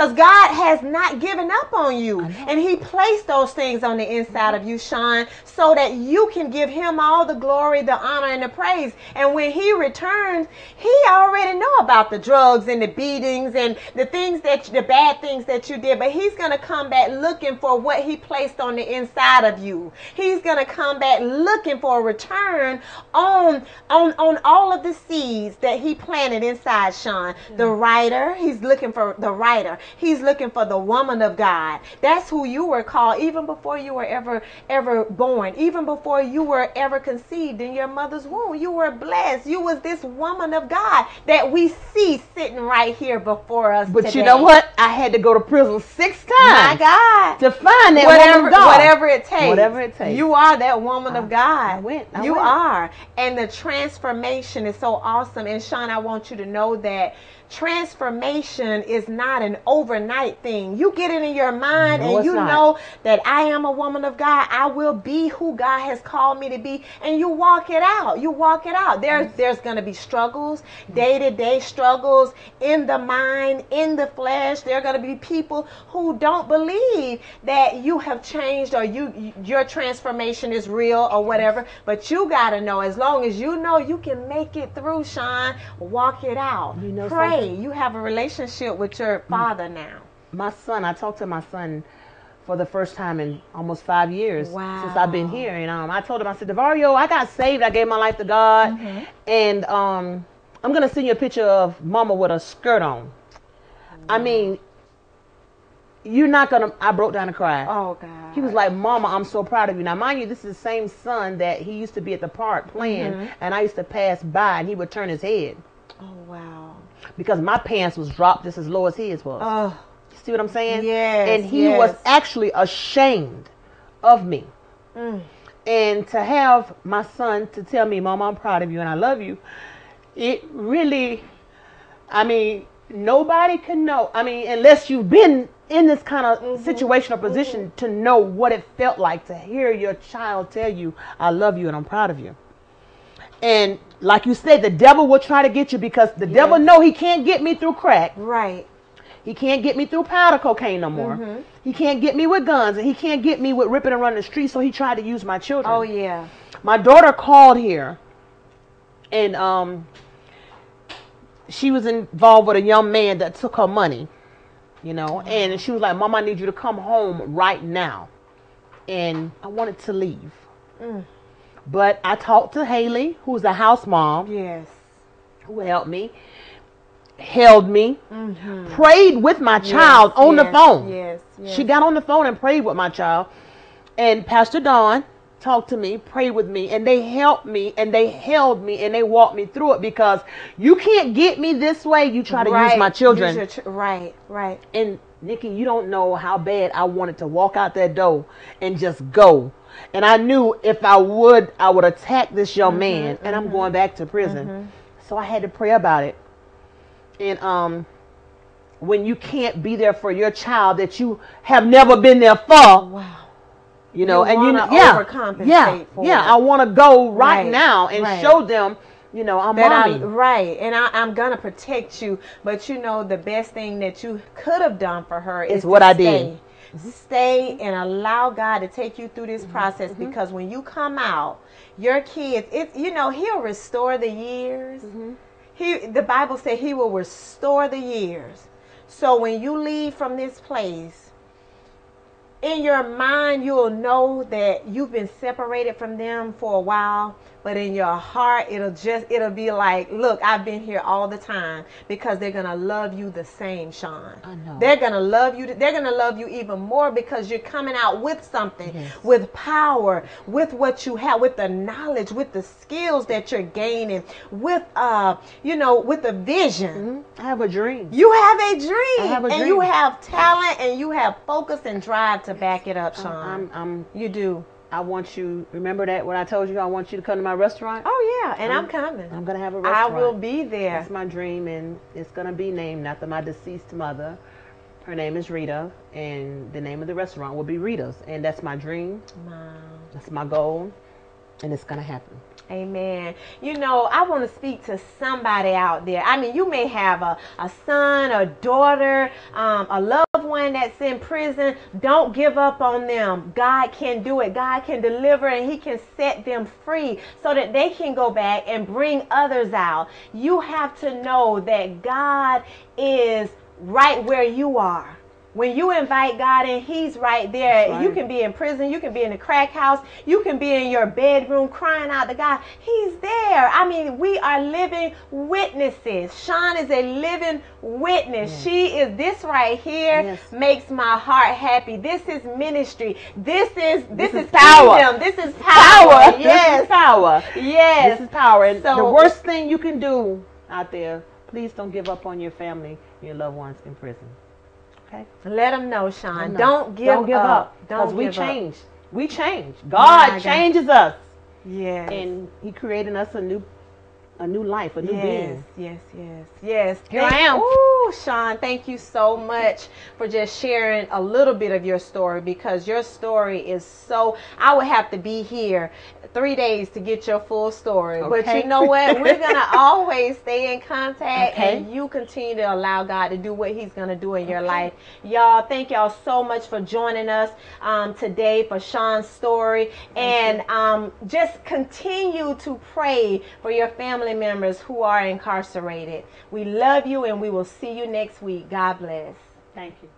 Because God has not given up on you. And he placed those things on the inside of you, Sean, so that you can give him all the glory, the honor, and the praise. And when he returns, he already know about the drugs and the beatings and the bad things that you did. But he's going to come back looking for what he placed on the inside of you. He's going to come back looking for a return on all of the seeds that he planted inside, Sean. The writer, he's looking for the writer. He's looking for the woman of God. That's who you were called even before you were ever born. Even before you were ever conceived in your mother's womb. You were blessed. You was this woman of God that we see sitting right here before us But today. you know what? I had to go to prison 6 times. My God. To find that woman of God. Whatever it takes. Whatever it takes. You are that woman of God. I went. You are. And the transformation is so awesome. And Sean, I want you to know that transformation is not an overnight thing. You get it in your mind and you know that I am a woman of God. I will be who God has called me to be. And you walk it out. You walk it out. There's going to be struggles, day-to-day struggles in the mind, in the flesh. There are going to be people who don't believe that you have changed or your transformation is real or whatever. But you got to know, as long as you know you can make it through, Sean, walk it out. You know, pray. You have a relationship with your father now. My son, I talked to my son for the first time in almost 5 years since I've been here. And I told him, I said, DeVario, I got saved. I gave my life to God. And I'm going to send you a picture of mama with a skirt on. I mean, you're not going to, I broke down and cried. Oh, God. He was like, Mama, I'm so proud of you. Now, mind you, this is the same son that he used to be at the park playing. And I used to pass by and he would turn his head. Oh, wow. Because my pants was dropped just as low as his was. Oh. You see what I'm saying? Yes. And he was actually ashamed of me. And to have my son to tell me, Mama, I'm proud of you and I love you, it really, I mean, nobody can know. I mean, unless you've been in this kind of situation or position to know what it felt like to hear your child tell you, I love you and I'm proud of you. And like you said, the devil will try to get you because the devil know he can't get me through crack. Right. He can't get me through powder cocaine no more. He can't get me with guns and he can't get me with ripping and running the streets. So he tried to use my children. Oh, yeah. My daughter called here and she was involved with a young man that took her money, you know, and she was like, Mom, I need you to come home right now. And I wanted to leave. But I talked to Haley, who's a house mom. Yes. Who helped me, held me, prayed with my child on the phone. Yes. She got on the phone and prayed with my child. And Pastor Dawn talked to me, prayed with me, and they helped me, and they held me, and they walked me through it because you can't get me this way. You try to use my children. Right. And Nikki, you don't know how bad I wanted to walk out that door and just go. And I knew if I would attack this young man and I'm going back to prison. So I had to pray about it. And when you can't be there for your child that you have never been there for, you know, and you overcompensate for it. I want to go right now and show them, you know, I'm mommy. And I'm going to protect you. But you know, the best thing that you could have done for her is what I did. Stay and allow God to take you through this process because when you come out, your kids, you know, he'll restore the years. The Bible said he will restore the years. So when you leave from this place, in your mind, you'll know that you've been separated from them for a while. But in your heart, it'll be like, look, I've been here all the time because they're going to love you the same, Sean. I know. They're going to love you. They're going to love you even more because you're coming out with something, with power, with what you have, with the knowledge, with the skills that you're gaining, with, you know, with a vision. I have a dream. You have a dream. I have a dream. And you have talent and you have focus and drive to back it up, Sean. You do. I want you, remember that when I told you I want you to come to my restaurant? Oh, yeah, and I'm coming. I'm going to have a restaurant. I will be there. That's my dream, and it's going to be named after my deceased mother. Her name is Rita, and the name of the restaurant will be Rita's, and that's my dream. Wow. That's my goal. And it's going to happen. Amen. You know, I want to speak to somebody out there. I mean, you may have a son, a daughter, a loved one that's in prison. Don't give up on them. God can do it. God can deliver, and he can set them free so that they can go back and bring others out. You have to know that God is right where you are. When you invite God in, he's right there. Right. You can be in prison. You can be in the crack house. You can be in your bedroom crying out to God. He's there. I mean, we are living witnesses. Sean is a living witness. Yes. She is, this right here yes. makes my heart happy. This is ministry. This is power. Kingdom. This is power. Yes. This is power. Yes. This is power. And so, the worst thing you can do out there, please don't give up on your family, your loved ones in prison. Okay. Let them know, Sean. Don't give up. Because we change. We change. God changes us. Yes. And he created us a new life, a new being. Yes. Here I am. Ooh, Sean, thank you so much for just sharing a little bit of your story, because your story is so, I would have to be here 3 days to get your full story. Okay. But you know what? We're going to always stay in contact, and you continue to allow God to do what he's going to do in your life. Y'all, thank y'all so much for joining us today for Sean's story. And just continue to pray for your family members who are incarcerated. We love you, and we will see you next week. God bless. Thank you.